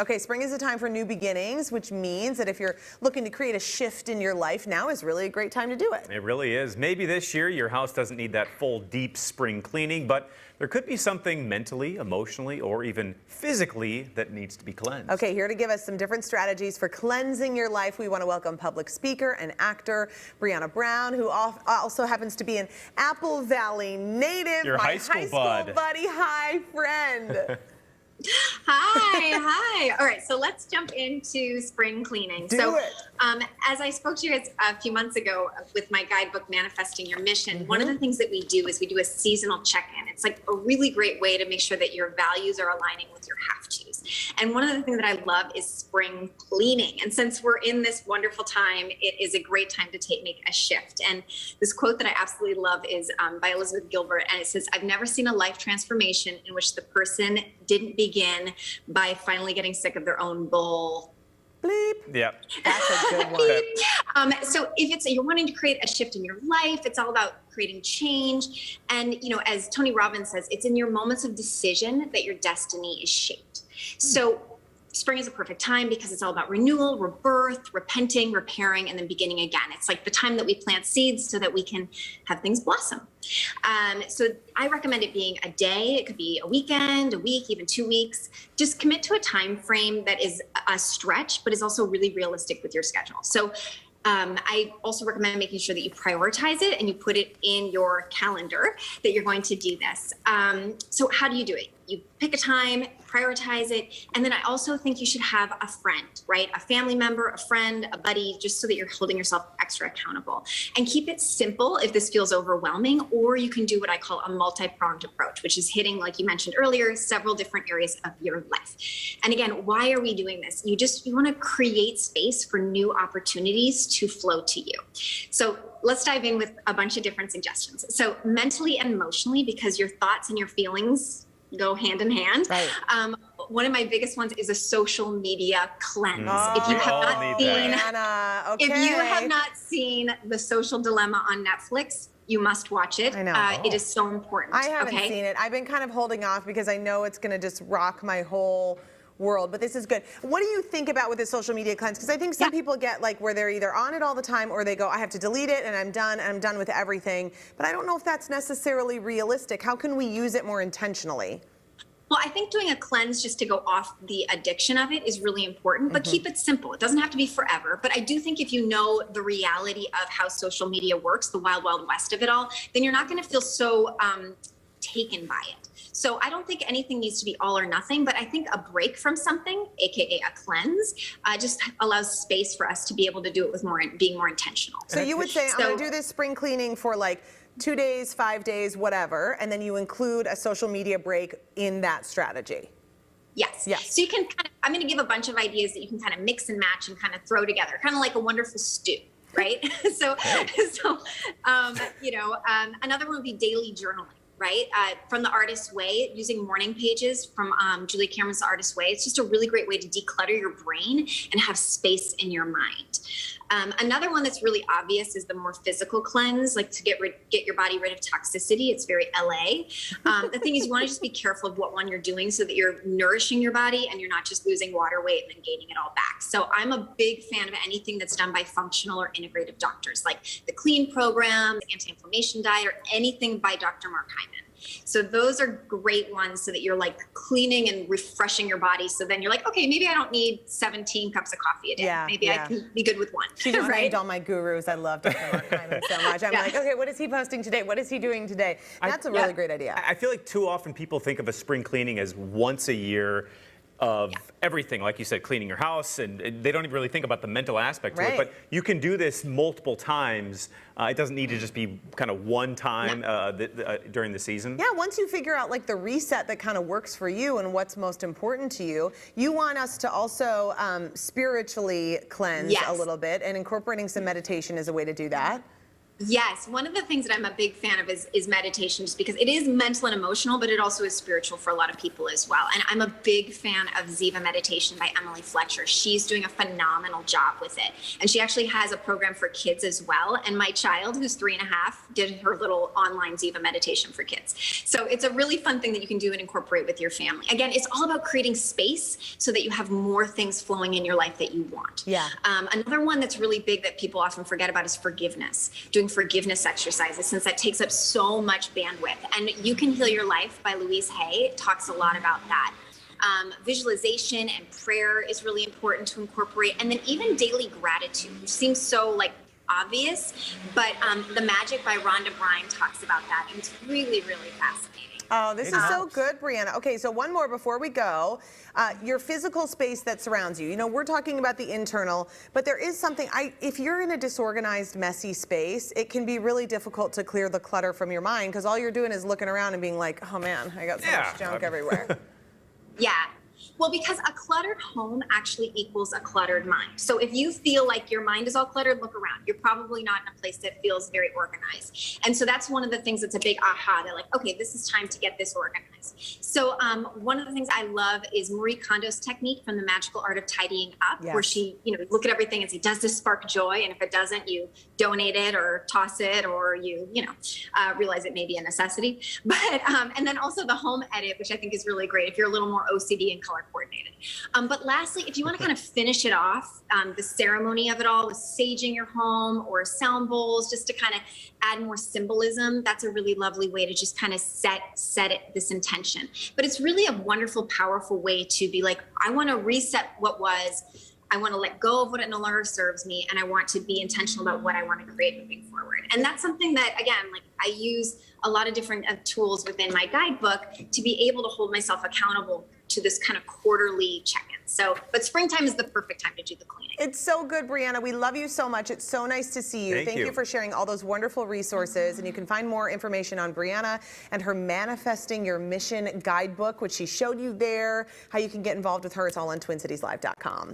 Okay, spring is a time for new beginnings, which means that if you're looking to create a shift in your life, now is really a great time to do it. It really is. Maybe this year your house doesn't need that full deep spring cleaning, but there could be something mentally, emotionally, or even physically that needs to be cleansed. Okay, here to give us some different strategies for cleansing your life, we want to welcome public speaker and actor Brianna Brown, who also happens to be an Apple Valley native. Your my high school bud. buddy. Hi, friend. Hi. All right, so let's jump into spring cleaning. Do it. As I spoke to you guys a few months ago with my guidebook, Manifesting Your Mission, one of the things that we do is we do a seasonal check-in. It's like a really great way to make sure that your values are aligning with your have-tos. And one of the things that I love is spring cleaning. And since we're in this wonderful time, it is a great time to make a shift. And this quote that I absolutely love is by Elizabeth Gilbert, and it says, "I've never seen a life transformation in which the person didn't begin by finally getting sick of their own bull." Bleep. Yep. That's a good one. So if you're wanting to create a shift in your life, it's all about creating change. And, as Tony Robbins says, it's in your moments of decision that your destiny is shaped. So spring is a perfect time because it's all about renewal, rebirth, repenting, repairing, and then beginning again. It's like the time that we plant seeds so that we can have things blossom. So I recommend it being a day. It could be a weekend, a week, even 2 weeks. Just commit to a time frame that is a stretch, but is also really realistic with your schedule. So I also recommend making sure that you prioritize it and you put it in your calendar that you're going to do this. So how do you do it? You pick a time, prioritize it, and then I also think you should have a friend, right? A family member, a friend, a buddy, just so that you're holding yourself extra accountable. And keep it simple if this feels overwhelming, or you can do what I call a multi-pronged approach, which is hitting, like you mentioned earlier, several different areas of your life. And again, why are we doing this? You want to create space for new opportunities to flow to you. So let's dive in with a bunch of different suggestions. So mentally and emotionally, because your thoughts and your feelings go hand in hand. Right. One of my biggest ones is a social media cleanse. If you have not seen The Social Dilemma on Netflix, you must watch it. I know. It is so important. I haven't seen it. I've been kind of holding off because I know it's going to just rock my whole world, but this is good. What do you think about with the social media cleanse? Because I think some people get like where they're either on it all the time or they go, I have to delete it and I'm done with everything. But I don't know if that's necessarily realistic. How can we use it more intentionally? Well, I think doing a cleanse just to go off the addiction of it is really important, but keep it simple. It doesn't have to be forever. But I do think if you know the reality of how social media works, the wild, wild west of it all, then you're not going to feel so taken by it. So I don't think anything needs to be all or nothing, but I think a break from something, AKA a cleanse, just allows space for us to be able to do it with being more intentional. So you would say, I'm going to do this spring cleaning for like 2 days, 5 days, whatever, and then you include a social media break in that strategy. Yes. Yes. So you can I'm going to give a bunch of ideas that you can kind of mix and match and kind of throw together, kind of like a wonderful stew. Right. Another one would be daily journaling. Right? From The Artist's Way, using morning pages from Julia Cameron's The Artist's Way. It's just a really great way to declutter your brain and have space in your mind. Another one that's really obvious is the more physical cleanse, like to get your body rid of toxicity. It's very LA. The thing is, you want to just be careful of what one you're doing so that you're nourishing your body and you're not just losing water weight and then gaining it all back. So I'm a big fan of anything that's done by functional or integrative doctors, like the Clean program, the anti-inflammation diet, or anything by Dr. Mark Hyman. So those are great ones so that you're like cleaning and refreshing your body. So then you're like, okay, maybe I don't need 17 cups of coffee a day. Maybe I can be good with one. She just named all my gurus. I love Dr. Mark Hyman so much. I'm like, okay, what is he posting today? What is he doing today? That's a really great idea. I feel like too often people think of a spring cleaning as once a year of everything, like you said, cleaning your house, and they don't even really think about the mental aspect to it. But you can do this multiple times. It doesn't need to just be kind of one time during the season. Yeah, once you figure out like the reset that kind of works for you and what's most important to you, you want us to also spiritually cleanse a little bit, and incorporating some meditation is a way to do that. Yes, one of the things that I'm a big fan of is meditation, just because it is mental and emotional, but it also is spiritual for a lot of people as well. And I'm a big fan of Ziva Meditation by Emily Fletcher. She's doing a phenomenal job with it. And she actually has a program for kids as well. And my child, who's 3.5, did her little online Ziva meditation for kids. So it's a really fun thing that you can do and incorporate with your family. Again, it's all about creating space so that you have more things flowing in your life that you want. Yeah. Another one that's really big that people often forget about is forgiveness. Doing forgiveness exercises, since that takes up so much bandwidth. And You Can Heal Your Life by Louise Hay talks a lot about that. Visualization and prayer is really important to incorporate. And then even daily gratitude, which seems so like obvious, but The Magic by Rhonda Byrne talks about that. And it's really, really fascinating. Oh, this is so good, Brianna. Okay, so one more before we go. Your physical space that surrounds you. You know, we're talking about the internal, but there is something, if you're in a disorganized, messy space, it can be really difficult to clear the clutter from your mind, because all you're doing is looking around and being like, oh man, I got so much junk everywhere. Yeah. Well, because a cluttered home actually equals a cluttered mind. So if you feel like your mind is all cluttered, look around. You're probably not in a place that feels very organized. And so that's one of the things that's a big aha. They're like, okay, this is time to get this organized. So one of the things I love is Marie Kondo's technique from The Magical Art of Tidying Up, where she, look at everything and say, does this spark joy? And if it doesn't, you donate it or toss it, or you realize it may be a necessity. But and then also the home edit, which I think is really great if you're a little more OCD and color coordinated. But lastly, if you want to kind of finish it off, the ceremony of it all with saging your home or sound bowls, just to kind of add more symbolism, that's a really lovely way to just kind of set this intention. But it's really a wonderful, powerful way to be like, I want to reset what was. I want to let go of what no longer serves me, and I want to be intentional about what I want to create moving forward. And that's something that, again, like I use a lot of different tools within my guidebook to be able to hold myself accountable to this kind of quarterly check-in. So, but springtime is the perfect time to do the cleaning. It's so good, Brianna. We love you so much. It's so nice to see you. Thank you for sharing all those wonderful resources. And you can find more information on Brianna and her Manifesting Your Mission guidebook, which she showed you there, how you can get involved with her. It's all on TwinCitiesLive.com.